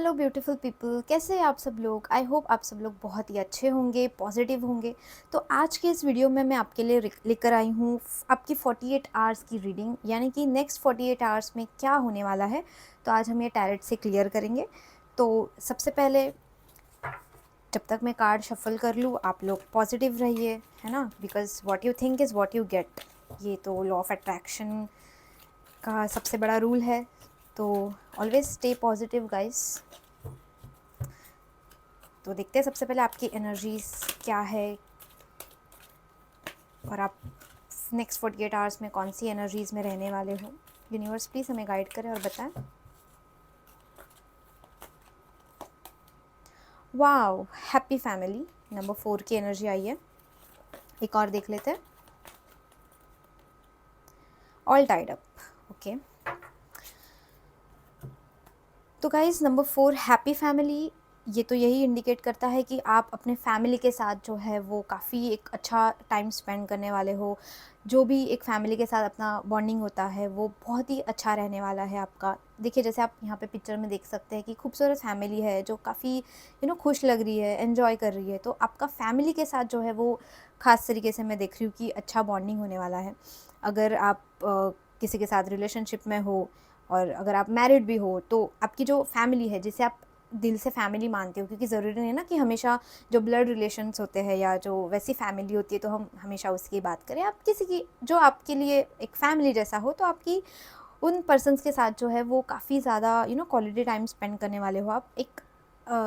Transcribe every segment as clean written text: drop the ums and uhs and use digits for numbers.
Hello beautiful people, कैसे हैं आप सब लोग। आई होप आप सब लोग बहुत ही अच्छे होंगे, पॉजिटिव होंगे। तो आज के इस वीडियो में मैं आपके लिए लेकर आई हूँ आपकी 48 आवर्स की रीडिंग, यानी कि नेक्स्ट 48 आवर्स में क्या होने वाला है। तो आज हम ये टैरेट से क्लियर करेंगे। तो सबसे पहले जब तक मैं कार्ड शफल कर लूँ, आप लोग पॉजिटिव रहिए, है ना, because what you think is what you get. ये तो लॉ ऑफ अट्रैक्शन का सबसे बड़ा रूल है। तो ऑलवेज स्टे पॉजिटिव गाइस। तो देखते हैं सबसे पहले आपकी एनर्जीज क्या है और आप नेक्स्ट 48 आवर्स में कौन सी एनर्जीज में रहने वाले हो। यूनिवर्स प्लीज़ हमें गाइड करें और बताएं। वाओ, हैप्पी फैमिली, नंबर 4 की एनर्जी आई है। एक और देख लेते हैं। All tied up, okay. तो गाइज नंबर 4 हैप्पी फैमिली, ये तो यही इंडिकेट करता है कि आप अपने फैमिली के साथ जो है वो काफ़ी एक अच्छा टाइम स्पेंड करने वाले हो। जो भी एक फैमिली के साथ अपना बॉन्डिंग होता है वो बहुत ही अच्छा रहने वाला है आपका। देखिए, जैसे आप यहाँ पे पिक्चर में देख सकते हैं कि खूबसूरत फैमिली है जो काफ़ी खुश लग रही है, एन्जॉय कर रही है। तो आपका फैमिली के साथ जो है वो ख़ास तरीके से मैं देख रही हूँ कि अच्छा बॉन्डिंग होने वाला है। अगर आप किसी के साथ रिलेशनशिप में हो और अगर आप मैरिड भी हो, तो आपकी जो फैमिली है जिसे आप दिल से फैमिली मानते हो, क्योंकि ज़रूरी नहीं है ना कि हमेशा जो ब्लड रिलेशंस होते हैं या जो वैसी फैमिली होती है तो हम हमेशा उसकी बात करें। आप किसी की जो आपके लिए एक फैमिली जैसा हो, तो आपकी उन पर्सन्स के साथ जो है वो काफ़ी ज़्यादा क्वालिटी टाइम स्पेंड करने वाले हो आप। एक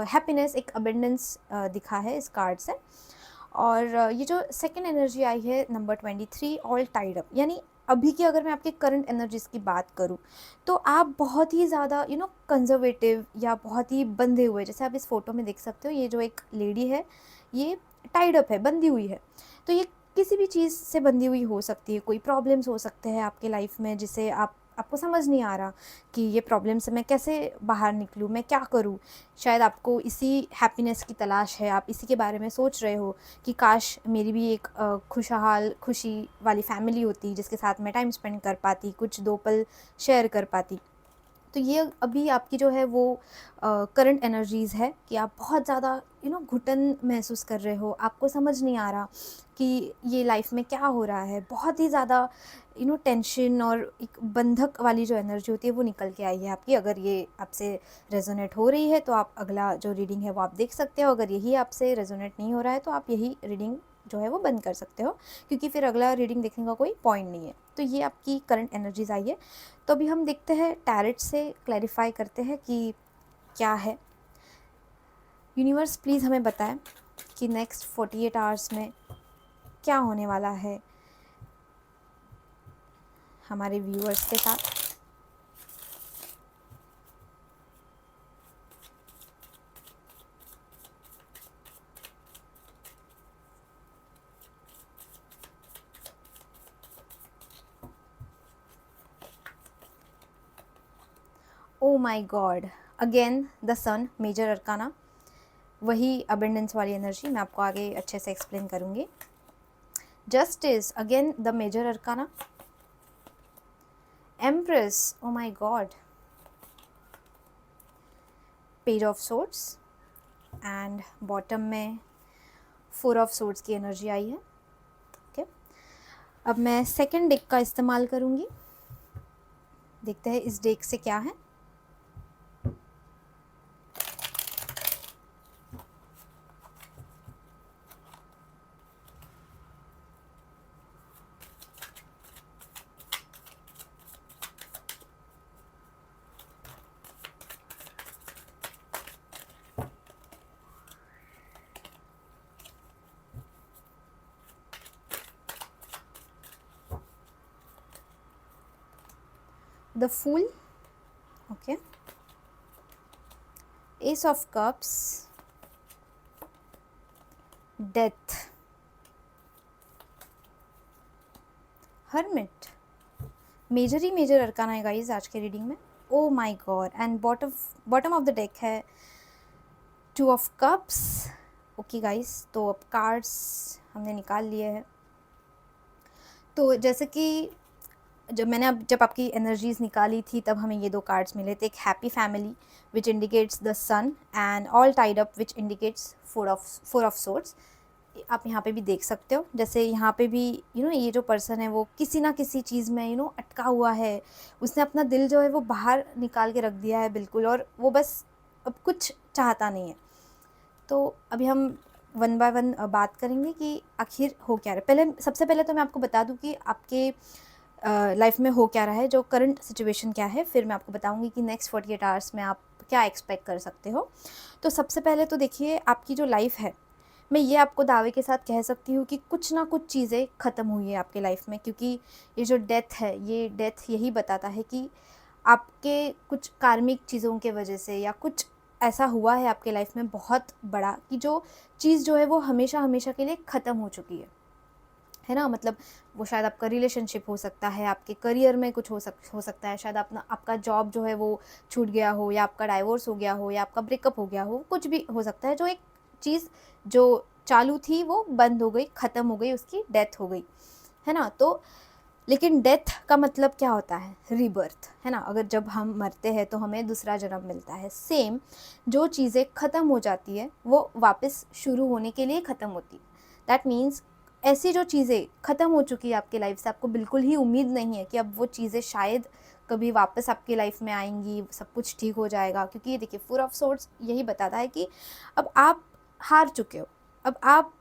हैप्पीनेस, एक अबेंडेंस दिखा है इस कार्ड से। और ये जो सेकेंड एनर्जी आई है नंबर 23, ऑल टाइड अप, यानी अभी की अगर मैं आपके करंट एनर्जीज़ की बात करूँ तो आप बहुत ही ज़्यादा कंजर्वेटिव या बहुत ही बंधे हुए, जैसे आप इस फ़ोटो में देख सकते हो, ये जो एक लेडी है ये टाइड अप है, बंधी हुई है। तो ये किसी भी चीज़ से बंधी हुई हो सकती है। कोई प्रॉब्लम्स हो सकते हैं आपके लाइफ में जिसे आपको समझ नहीं आ रहा कि ये प्रॉब्लम से मैं कैसे बाहर निकलूँ, मैं क्या करूँ। शायद आपको इसी हैप्पीनेस की तलाश है, आप इसी के बारे में सोच रहे हो कि काश मेरी भी एक खुशहाल खुशी वाली फैमिली होती जिसके साथ मैं टाइम स्पेंड कर पाती, कुछ 2 पल शेयर कर पाती। तो ये अभी आपकी जो है वो करंट एनर्जीज़ है कि आप बहुत ज़्यादा घुटन महसूस कर रहे हो। आपको समझ नहीं आ रहा कि ये लाइफ में क्या हो रहा है। बहुत ही ज़्यादा टेंशन और एक बंधक वाली जो एनर्जी होती है वो निकल के आई है आपकी। अगर ये आपसे रेजोनेट हो रही है तो आप अगला जो रीडिंग है वो आप देख सकते हो। अगर यही आपसे रेजोनेट नहीं हो रहा है तो आप यही रीडिंग जो है वो बंद कर सकते हो, क्योंकि फिर अगला रीडिंग देखने का कोई पॉइंट नहीं है। तो ये आपकी करंट एनर्जीज़ आई है। तो अभी हम देखते हैं, टैरेट से क्लैरिफाई करते हैं कि क्या है। यूनिवर्स प्लीज़ हमें बताएं कि नेक्स्ट 48 आवर्स में क्या होने वाला है हमारे व्यूअर्स के साथ। Oh my God, again the sun, major arcana, वही अबेंडेंस वाली एनर्जी। मैं आपको आगे अच्छे से एक्सप्लेन करूँगी। Justice, again the major arcana, empress, oh my God, page of swords and bottom में 4 ऑफ सोर्ड्स की एनर्जी आई है। ओके, अब मैं सेकंड डेक का इस्तेमाल करूँगी। देखते हैं इस डेक से क्या है। The fool, okay, ace of cups, death, hermit, major ही मेजर अरकाना है गाइस आज के रीडिंग में। Oh my god, and bottom of the deck है 2 ऑफ कप्स। ओके गाइस, तो अब कार्ड्स हमने निकाल लिए हैं। तो जैसे कि जब आपकी एनर्जीज़ निकाली थी तब हमें ये 2 कार्ड्स मिले थे। एक happy family which indicates the sun and all tied up which indicates four of swords. आप यहाँ पे भी देख सकते हो, जैसे यहाँ पे भी ये जो पर्सन है वो किसी ना किसी चीज़ में अटका हुआ है। उसने अपना दिल जो है वो बाहर निकाल के रख दिया है बिल्कुल, और वो बस अब कुछ चाहता नहीं है। तो अभी हम वन बाय वन बात करेंगे कि आखिर हो क्या रहा है। सबसे पहले तो मैं आपको बता दूं कि आपके लाइफ में हो क्या रहा है, जो करंट सिचुएशन क्या है। फिर मैं आपको बताऊंगी कि नेक्स्ट 48 आवर्स में आप क्या एक्सपेक्ट कर सकते हो। तो सबसे पहले तो देखिए, आपकी जो लाइफ है, मैं ये आपको दावे के साथ कह सकती हूँ कि कुछ ना कुछ चीज़ें ख़त्म हुई है आपके लाइफ में, क्योंकि ये जो डेथ है, ये डेथ यही बताता है कि आपके कुछ कार्मिक चीज़ों के वजह से या कुछ ऐसा हुआ है आपके लाइफ में बहुत बड़ा, कि जो चीज़ जो है वो हमेशा हमेशा के लिए ख़त्म हो चुकी है ना। मतलब वो शायद आपका रिलेशनशिप हो सकता है, आपके करियर में कुछ हो सकता है, शायद आपका जॉब जो है वो छूट गया हो, या आपका डाइवोर्स हो गया हो, या आपका ब्रेकअप हो गया हो, कुछ भी हो सकता है। जो एक चीज़ जो चालू थी वो बंद हो गई, ख़त्म हो गई, उसकी डेथ हो गई, है ना। तो लेकिन डेथ का मतलब क्या होता है? रीबर्थ, है ना। अगर जब हम मरते हैं तो हमें दूसरा जन्म मिलता है। सेम, जो चीज़ें ख़त्म हो जाती है वो वापस शुरू होने के लिए ख़त्म होती है। दैट मीन्स ऐसी जो चीज़ें ख़त्म हो चुकी है आपकी लाइफ से, आपको बिल्कुल ही उम्मीद नहीं है कि अब वो चीज़ें शायद कभी वापस आपकी लाइफ में आएंगी, सब कुछ ठीक हो जाएगा। क्योंकि ये देखिए, फोर ऑफ सोर्ड्स यही बताता है कि अब आप हार चुके हो, अब आप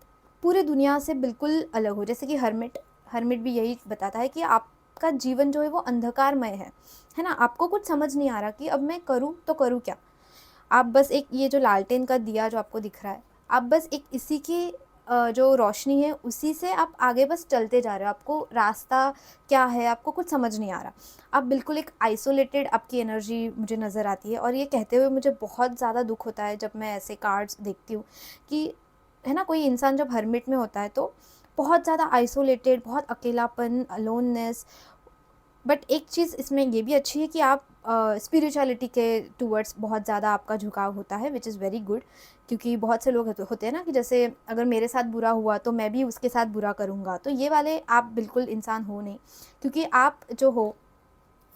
पूरे दुनिया से बिल्कुल अलग हो। जैसे कि हर्मिट भी यही बताता है कि आपका जीवन जो है वो अंधकारमय है ना। आपको कुछ समझ नहीं आ रहा कि अब मैं करूँ तो करूँ क्या। आप बस एक ये जो लालटेन का दिया जो आपको दिख रहा है, आप बस एक इसी की जो रोशनी है उसी से आप आगे बस चलते जा रहे हो। आपको रास्ता क्या है आपको कुछ समझ नहीं आ रहा। आप बिल्कुल एक आइसोलेटेड आपकी एनर्जी मुझे नज़र आती है, और ये कहते हुए मुझे बहुत ज़्यादा दुख होता है जब मैं ऐसे कार्ड्स देखती हूँ कि, है ना, कोई इंसान जब हर्मिट में होता है तो बहुत ज़्यादा आइसोलेटेड, बहुत अकेलापन, अलोननेस। बट एक चीज़ इसमें ये भी अच्छी है कि आप स्पिरिचुअलिटी के टूवर्ड्स बहुत ज़्यादा आपका झुकाव होता है, विच इज़ वेरी गुड। क्योंकि बहुत से लोग होते हैं ना कि जैसे अगर मेरे साथ बुरा हुआ तो मैं भी उसके साथ बुरा करूँगा, तो ये वाले आप बिल्कुल इंसान हो नहीं। क्योंकि आप जो हो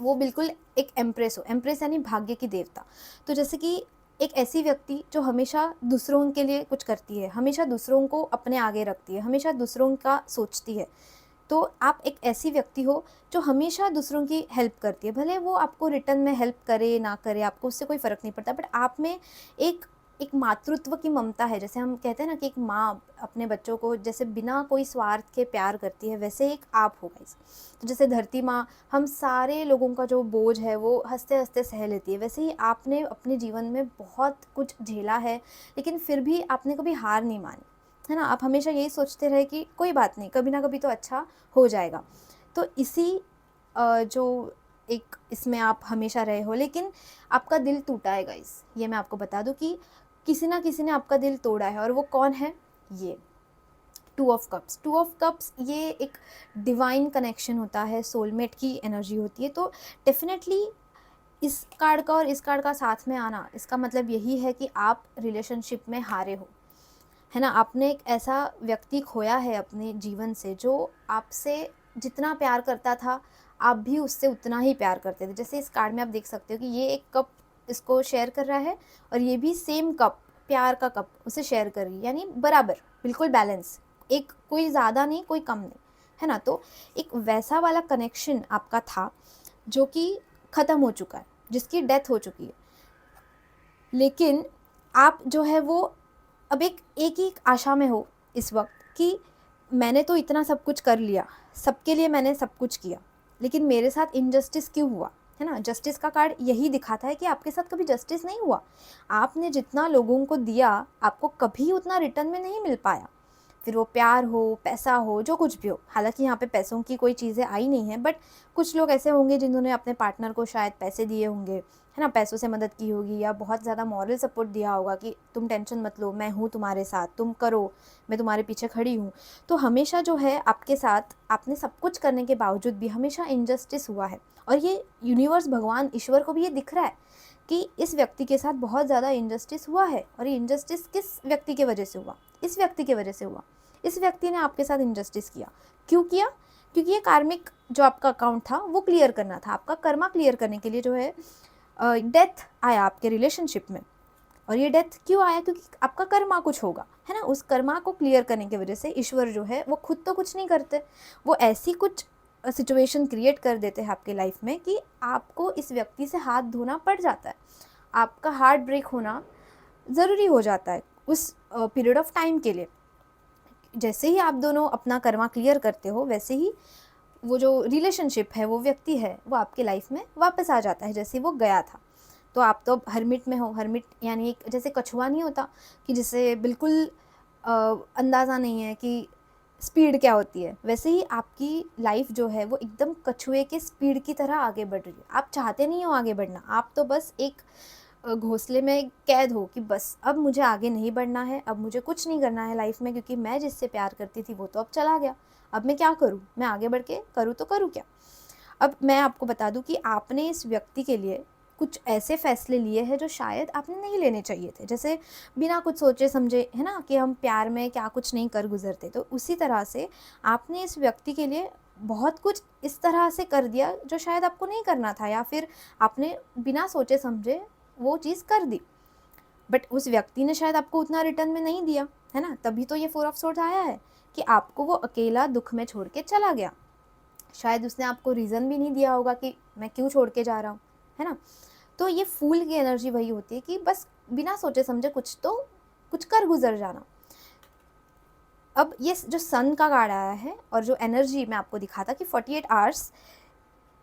वो बिल्कुल एक एम्प्रेस हो। एम्प्रेस यानी भाग्य की देवता। तो जैसे कि एक ऐसी व्यक्ति जो हमेशा दूसरों के लिए कुछ करती है, हमेशा दूसरों को अपने आगे रखती है, हमेशा दूसरों का सोचती है। तो आप एक ऐसी व्यक्ति हो जो हमेशा दूसरों की हेल्प करती है। भले वो आपको रिटर्न में हेल्प करे ना करे, आपको उससे कोई फ़र्क नहीं पड़ता, बट आप में एक एक मातृत्व की ममता है। जैसे हम कहते हैं ना कि एक माँ अपने बच्चों को जैसे बिना कोई स्वार्थ के प्यार करती है, वैसे एक आप हो गाइस। तो जैसे धरती माँ हम सारे लोगों का जो बोझ है वो हंसते हंसते सह लेती है, वैसे ही आपने अपने जीवन में बहुत कुछ झेला है, लेकिन फिर भी आपने कभी हार नहीं मानी, है ना। आप हमेशा यही सोचते रहे कि कोई बात नहीं, कभी ना कभी तो अच्छा हो जाएगा। तो इसी जो एक इसमें आप हमेशा रहे हो, लेकिन आपका दिल टूटा है गाइस। ये मैं आपको बता दूं कि किसी ना किसी ने आपका दिल तोड़ा है, और वो कौन है? ये टू ऑफ कप्स ये एक डिवाइन कनेक्शन होता है, सोलमेट की एनर्जी होती है। तो डेफिनेटली इस कार्ड का और इस कार्ड का साथ में आना, इसका मतलब यही है कि आप रिलेशनशिप में हारे हो, है ना। आपने एक ऐसा व्यक्ति खोया है अपने जीवन से जो आपसे जितना प्यार करता था, आप भी उससे उतना ही प्यार करते थे। जैसे इस कार्ड में आप देख सकते हो कि ये एक कप इसको शेयर कर रहा है, और ये भी सेम कप, प्यार का कप उसे शेयर कर रही है, यानी बराबर, बिल्कुल बैलेंस। एक कोई ज़्यादा नहीं, कोई कम नहीं, है ना। तो एक वैसा वाला कनेक्शन आपका था जो कि ख़त्म हो चुका है, जिसकी डेथ हो चुकी है। लेकिन आप जो है वो अब एक ही आशा में हो इस वक्त कि मैंने तो इतना सब कुछ कर लिया, सबके लिए मैंने सब कुछ किया, लेकिन मेरे साथ इनजस्टिस क्यों हुआ, है ना। जस्टिस का कार्ड यही दिखाता है कि आपके साथ कभी जस्टिस नहीं हुआ। आपने जितना लोगों को दिया, आपको कभी उतना रिटर्न में नहीं मिल पाया। फिर वो प्यार हो, पैसा हो, जो कुछ भी हो। हालांकि यहाँ पे पैसों की कोई चीज़ें आई नहीं है, बट कुछ लोग ऐसे होंगे जिन्होंने अपने पार्टनर को शायद पैसे दिए होंगे, है ना, पैसों से मदद की होगी, या बहुत ज़्यादा मॉरल सपोर्ट दिया होगा कि तुम टेंशन मत लो, मैं हूँ तुम्हारे साथ, तुम करो, मैं तुम्हारे पीछे खड़ी हूँ। तो हमेशा जो है आपके साथ, आपने सब कुछ करने के बावजूद भी हमेशा इनजस्टिस हुआ है। और ये यूनिवर्स, भगवान, ईश्वर को भी ये दिख रहा है कि इस व्यक्ति के साथ बहुत ज़्यादा इनजस्टिस हुआ है। और ये इनजस्टिस किस व्यक्ति की वजह से हुआ? इस व्यक्ति की वजह से हुआ। इस व्यक्ति ने आपके साथ इनजस्टिस किया। क्यों किया? क्योंकि ये कार्मिक जो आपका अकाउंट था वो क्लियर करना था, आपका कर्मा क्लियर करने के लिए जो है डेथ आया आपके रिलेशनशिप में। और ये डेथ क्यों आया? क्योंकि आपका कर्मा कुछ होगा, है ना। उस कर्मा को क्लियर करने की वजह से ईश्वर जो है वो खुद तो कुछ नहीं करते, वो ऐसी कुछ सिचुएशन क्रिएट कर देते हैं आपके लाइफ में कि आपको इस व्यक्ति से हाथ धोना पड़ जाता है, आपका हार्ट ब्रेक होना ज़रूरी हो जाता है उस पीरियड ऑफ टाइम के लिए। जैसे ही आप दोनों अपना कर्मा क्लियर करते हो, वैसे ही वो जो रिलेशनशिप है, वो व्यक्ति है, वो आपके लाइफ में वापस आ जाता है जैसे वो गया था। तो आप तो अब हर्मिट में हो। हर्मिट यानी एक जैसे कछुआ नहीं होता कि जिसे बिल्कुल अंदाज़ा नहीं है कि स्पीड क्या होती है, वैसे ही आपकी लाइफ जो है वो एकदम कछुए के स्पीड की तरह आगे बढ़ रही है। आप चाहते नहीं हो आगे बढ़ना, आप तो बस एक घोंसले में कैद हो कि बस अब मुझे आगे नहीं बढ़ना है, अब मुझे कुछ नहीं करना है लाइफ में, क्योंकि मैं जिससे प्यार करती थी वो तो अब चला गया। अब मैं क्या करूँ? मैं आगे बढ़ के करूँ तो करूँ क्या? अब मैं आपको बता दूं कि आपने इस व्यक्ति के लिए कुछ ऐसे फैसले लिए हैं जो शायद आपने नहीं लेने चाहिए थे। जैसे बिना कुछ सोचे समझे, है ना, कि हम प्यार में क्या कुछ नहीं कर गुजरते, तो उसी तरह से आपने इस व्यक्ति के लिए बहुत कुछ इस तरह से कर दिया जो शायद आपको नहीं करना था, या फिर आपने बिना सोचे समझे वो चीज़ कर दी। बट उस व्यक्ति ने शायद आपको उतना रिटर्न में नहीं दिया, है ना। तभी तो ये 4 ऑफ सोर्ड्स आया है कि आपको वो अकेला दुख में छोड़ के चला गया। शायद उसने आपको रीज़न भी नहीं दिया होगा कि मैं क्यों छोड़ के जा रहा हूँ, है ना। तो ये फूल की एनर्जी वही होती है कि बस बिना सोचे समझे कुछ कर गुजर जाना। अब ये जो सन का कार्ड आया है और जो एनर्जी मैं आपको दिखा था कि 48 आवर्स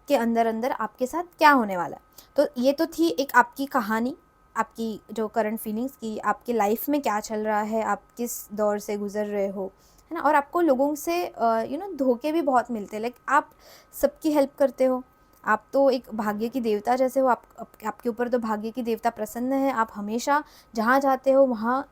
के अंदर अंदर आपके साथ क्या होने वाला है, तो ये तो थी एक आपकी कहानी, आपकी जो करंट फीलिंग्स की, आपके लाइफ में क्या चल रहा है, आप किस दौर से गुजर रहे हो, है ना। और आपको लोगों से धोखे भी बहुत मिलते हैं, लाइक आप सबकी हेल्प करते हो, आप तो एक भाग्य की देवता जैसे हो, आपके ऊपर तो भाग्य की देवता प्रसन्न है। आप हमेशा जहाँ जाते हो वहाँ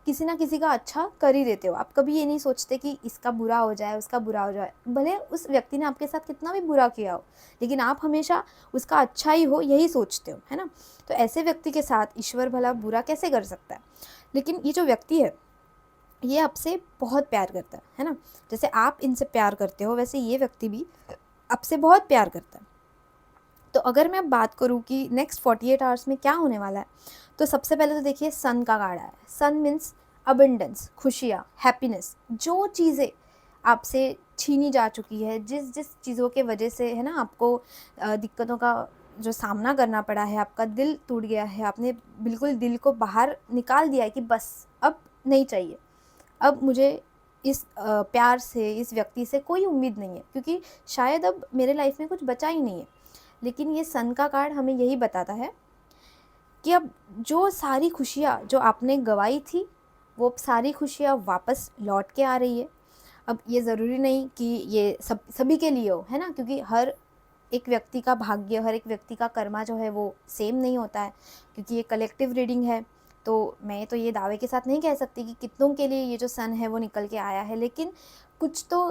किसी ना किसी का अच्छा कर ही देते हो। आप कभी ये नहीं सोचते कि इसका बुरा हो जाए, उसका बुरा हो जाए, भले उस व्यक्ति ने आपके साथ कितना भी बुरा किया हो, लेकिन आप हमेशा उसका अच्छा ही हो यही सोचते हो, है ना। तो ऐसे व्यक्ति के साथ ईश्वर भला बुरा कैसे कर सकता है? लेकिन ये जो व्यक्ति है ये आपसे बहुत प्यार करता है ना। जैसे आप इनसे प्यार करते हो वैसे ये व्यक्ति भी आपसे बहुत प्यार करता है। तो अगर मैं बात करूँ कि नेक्स्ट 48 आवर्स में क्या होने वाला है, तो सबसे पहले तो देखिए सन का कार्ड है। सन मीन्स अबंडेंस, खुशियाँ, हैप्पीनेस। जो चीज़ें आपसे छीनी जा चुकी है, जिस जिस चीज़ों के वजह से, है ना, आपको दिक्कतों का जो सामना करना पड़ा है, आपका दिल टूट गया है, आपने बिल्कुल दिल को बाहर निकाल दिया है कि बस अब नहीं चाहिए, अब मुझे इस प्यार से, इस व्यक्ति से कोई उम्मीद नहीं है, क्योंकि शायद अब मेरे लाइफ में कुछ बचा ही नहीं है। लेकिन ये सन का कार्ड हमें यही बताता है कि अब जो सारी खुशियाँ जो आपने गंवाई थी, वो सारी खुशियाँ वापस लौट के आ रही है। अब ये ज़रूरी नहीं कि ये सभी के लिए हो, है ना, क्योंकि हर एक व्यक्ति का भाग्य, हर एक व्यक्ति का कर्मा जो है वो सेम नहीं होता है, क्योंकि ये कलेक्टिव रीडिंग है। तो मैं तो ये दावे के साथ नहीं कह सकती कि कितनों के लिए ये जो सन है वो निकल के आया है, लेकिन कुछ तो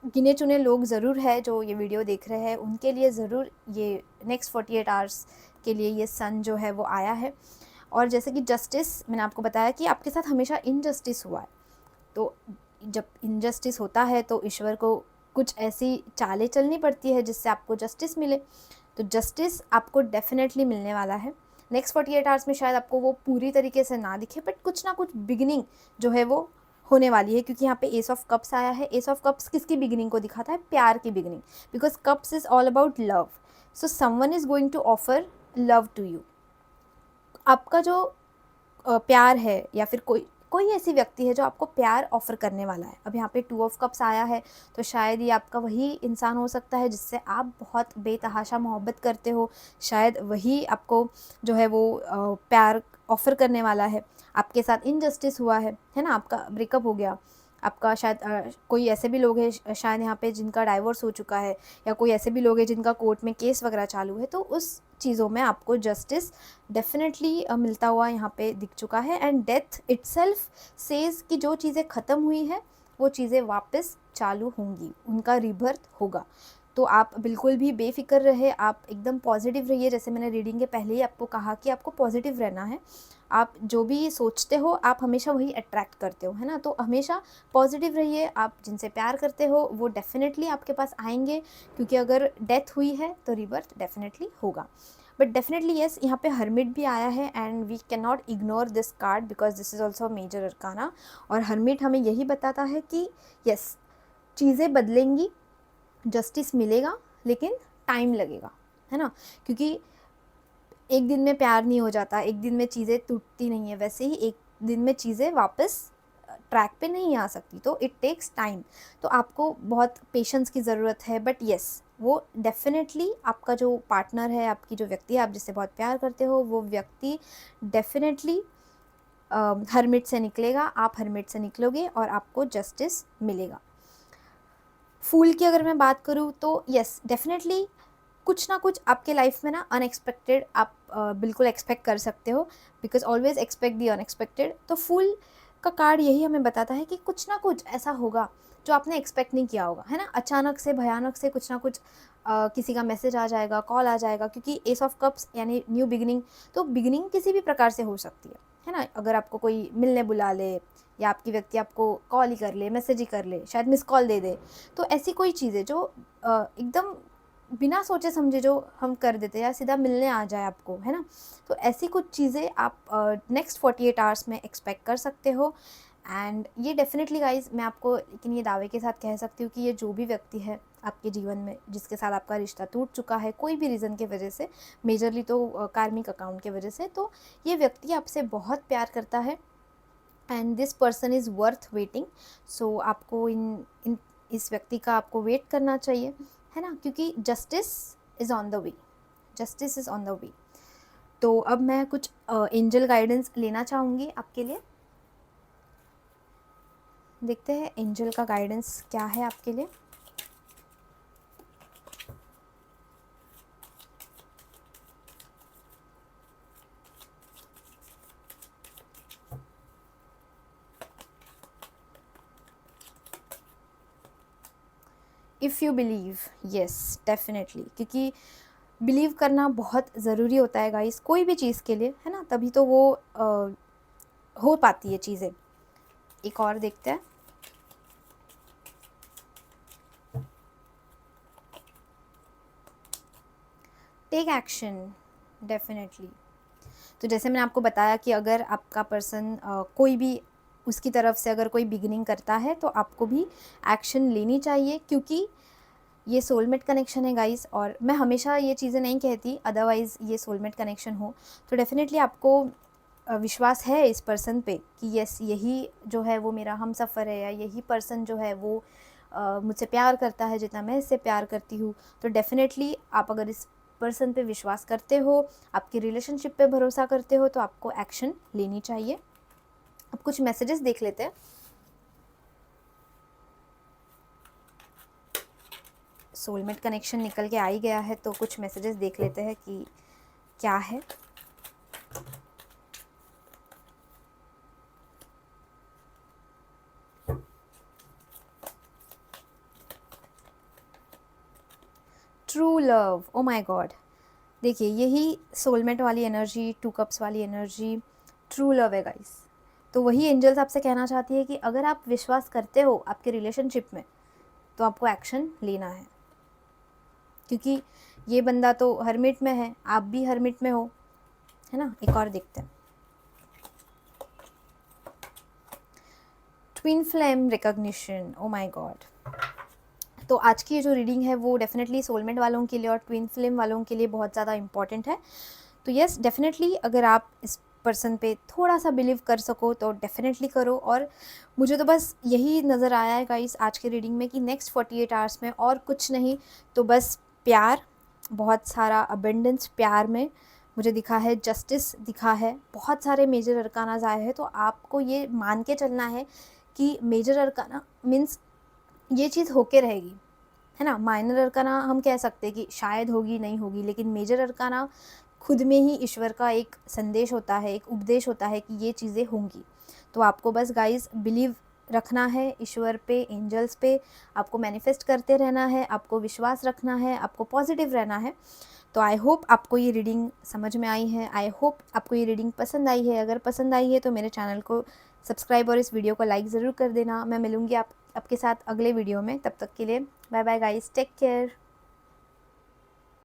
गिने चुने लोग ज़रूर है जो ये वीडियो देख रहे हैं, उनके लिए ज़रूर ये नेक्स्ट 48 आवर्स के लिए ये सन जो है वो आया है। और जैसे कि जस्टिस, मैंने आपको बताया कि आपके साथ हमेशा इनजस्टिस हुआ है, तो जब इनजस्टिस होता है तो ईश्वर को कुछ ऐसी चालें चलनी पड़ती है जिससे आपको जस्टिस मिले। तो जस्टिस आपको डेफिनेटली मिलने वाला है नेक्स्ट 48 आवर्स में। शायद आपको वो पूरी तरीके से ना दिखे, बट कुछ ना कुछ बिगिनिंग जो है वो होने वाली है, क्योंकि यहाँ पे एस ऑफ कप्स आया है। एस ऑफ कप्स किसकी बिगिनिंग को दिखाता है? प्यार की beginning, because cups is all about love. So someone is going to offer love to you. आपका जो प्यार है, या फिर कोई कोई ऐसी व्यक्ति है जो आपको प्यार ऑफ़र करने वाला है। अब यहाँ पे 2 ऑफ कप्स आया है, तो शायद ये आपका वही इंसान हो सकता है जिससे आप बहुत बेतहाशा मोहब्बत करते हो। शायद वही आपको जो है वो प्यार ऑफ़र करने वाला है। आपके साथ इनजस्टिस हुआ है ना, आपका ब्रेकअप हो गया। आपका शायद कोई ऐसे भी लोग हैं शायद यहाँ पे जिनका डाइवोर्स हो चुका है, या कोई ऐसे भी लोग हैं जिनका कोर्ट में केस वगैरह चालू है। तो उस चीज़ों में आपको जस्टिस डेफिनेटली मिलता हुआ यहाँ पे दिख चुका है। एंड डेथ इटसेल्फ सेज कि जो चीज़ें ख़त्म हुई है वो चीज़ें वापस चालू होंगी, उनका रीबर्थ होगा। तो आप बिल्कुल भी बेफ़िक्र रहे, आप एकदम पॉज़िटिव रहिए। जैसे मैंने रीडिंग के पहले ही आपको कहा कि आपको पॉज़िटिव रहना है। आप जो भी सोचते हो आप हमेशा वही अट्रैक्ट करते हो, है ना? तो हमेशा पॉज़िटिव रहिए। आप जिनसे प्यार करते हो वो डेफ़िनेटली आपके पास आएँगे, क्योंकि अगर डेथ हुई है तो रीबर्थ डेफ़िनेटली होगा। बट डेफ़िनेटली येस, यहाँ पे हर्मिट भी आया है and we can not ignore this card because this is also a major arcana. और हर्मिट हमें यही बताता है कि येस, चीज़ें बदलेंगी, जस्टिस मिलेगा, लेकिन टाइम लगेगा, है ना? क्योंकि एक दिन में प्यार नहीं हो जाता, एक दिन में चीज़ें टूटती नहीं है, वैसे ही एक दिन में चीज़ें वापस ट्रैक पे नहीं आ सकती, तो इट टेक्स टाइम। तो आपको बहुत पेशेंस की ज़रूरत है, बट येस, वो डेफ़िनेटली आपका जो पार्टनर है, आपकी जो व्यक्ति है, आप जिससे बहुत प्यार करते हो, वो व्यक्ति डेफ़िनेटली हर्मिट से निकलेगा, आप हर्मिट से निकलोगे और आपको जस्टिस मिलेगा। फूल की अगर मैं बात करूँ तो येस, डेफ़िनेटली कुछ ना कुछ आपके लाइफ में ना अनएक्सपेक्टेड आप बिल्कुल एक्सपेक्ट कर सकते हो, because always expect the unexpected. तो फूल का कार्ड यही हमें बताता है कि कुछ ना कुछ ऐसा होगा जो आपने एक्सपेक्ट नहीं किया होगा, है ना? अचानक से, भयानक से कुछ ना कुछ किसी का मैसेज आ जाएगा, कॉल आ जाएगा, क्योंकि एस ऑफ कप्स यानी न्यू बिगिनिंग। तो बिगिनिंग किसी भी प्रकार से हो सकती है ना? अगर आपको कोई मिलने बुला ले या आपकी व्यक्ति आपको कॉल ही कर ले, मैसेज ही कर ले, शायद मिस कॉल दे दे। तो ऐसी कोई चीज़ है जो एकदम बिना सोचे समझे जो हम कर देते हैं, या सीधा मिलने आ जाए आपको, है ना? तो ऐसी कुछ चीज़ें आप नेक्स्ट 48 आवर्स में एक्सपेक्ट कर सकते हो। एंड ये डेफ़िनेटली गाइज़, मैं आपको लेकिन ये दावे के साथ कह सकती हूँ कि ये जो भी व्यक्ति है आपके जीवन में, जिसके साथ आपका रिश्ता टूट चुका है कोई भी रीज़न की वजह से, मेजरली तो कार्मिक अकाउंट की वजह से, तो ये व्यक्ति आपसे बहुत प्यार करता है and this person is worth waiting. So आपको इन इस व्यक्ति का आपको वेट करना चाहिए, है ना? क्योंकि justice is on the way, justice is on the way. तो अब मैं कुछ एंजल गाइडेंस लेना चाहूँगी आपके लिए। देखते हैं एंजल का गाइडेंस क्या है आपके लिए। If you believe, yes definitely, क्योंकि बिलीव करना बहुत ज़रूरी होता है गाइस कोई भी चीज़ के लिए, है ना? तभी तो वो हो पाती है चीज़ें। एक और देखते हैं। Take action, definitely. तो जैसे मैंने आपको बताया कि अगर आपका पर्सन कोई भी उसकी तरफ से अगर कोई बिगिनिंग करता है तो आपको भी एक्शन लेनी चाहिए, क्योंकि ये सोलमेट कनेक्शन है गाइस। और मैं हमेशा ये चीज़ें नहीं कहती अदरवाइज़ ये सोलमेट कनेक्शन हो, तो डेफ़िनेटली आपको विश्वास है इस पर्सन पे कि यस, यही जो है वो मेरा हमसफ़र है, या यही पर्सन जो है वो मुझसे प्यार करता है जितना मैं इससे प्यार करती हूँ। तो डेफ़िनेटली आप अगर इस पर्सन पे विश्वास करते हो, आपकी रिलेशनशिप पे भरोसा करते हो, तो आपको एक्शन लेनी चाहिए। अब कुछ मैसेजेस देख लेते हैं। सोलमेट कनेक्शन निकल के आ ही गया है, तो कुछ मैसेजेस देख लेते हैं कि क्या है। True love, O my God. देखिए यही सोलमेट वाली एनर्जी, टू कप्स वाली एनर्जी ट्रू लव है गाइस। तो वही एंजल्स आपसे कहना चाहती है कि अगर आप विश्वास करते हो आपके रिलेशनशिप में, तो आपको एक्शन लेना है, क्योंकि ये बंदा तो हर्मिट में है, आप भी हर्मिट में हो, है ना? एक और देखते हैं। Twin flame recognition, O my God. तो आज की ये जो रीडिंग है वो डेफिनेटली सोलमेट वालों के लिए और ट्विन फ्लेम वालों के लिए बहुत ज़्यादा इंपॉर्टेंट है। तो यस, डेफिनेटली अगर आप इस पर्सन पे थोड़ा सा बिलीव कर सको तो डेफिनेटली करो। और मुझे तो बस यही नज़र आया है गाइस आज के रीडिंग में कि नेक्स्ट 48 आवर्स में और कुछ नहीं, तो बस प्यार, बहुत सारा अबेंडेंस प्यार में मुझे दिखा है, जस्टिस दिखा है, बहुत सारे मेजर अरकानाज आए हैं। तो आपको ये मान के चलना है कि मेजर अरकाना मीन्स ये चीज़ होके रहेगी, है ना? माइनर अरकाना हम कह सकते हैं कि शायद होगी, नहीं होगी, लेकिन मेजर अरकाना खुद में ही ईश्वर का एक संदेश होता है, एक उपदेश होता है कि ये चीज़ें होंगी। तो आपको बस गाइज़ बिलीव रखना है ईश्वर पे, एंजल्स पे, आपको मैनिफेस्ट करते रहना है, आपको विश्वास रखना है, आपको पॉजिटिव रहना है। तो आई होप आपको ये रीडिंग समझ में आई है, आई होप आपको ये रीडिंग पसंद आई है। अगर पसंद आई है तो मेरे चैनल को सब्सक्राइब और इस वीडियो को लाइक ज़रूर कर देना। मैं मिलूँगी आपके साथ अगले वीडियो में, तब तक के लिए bye bye guys, take care.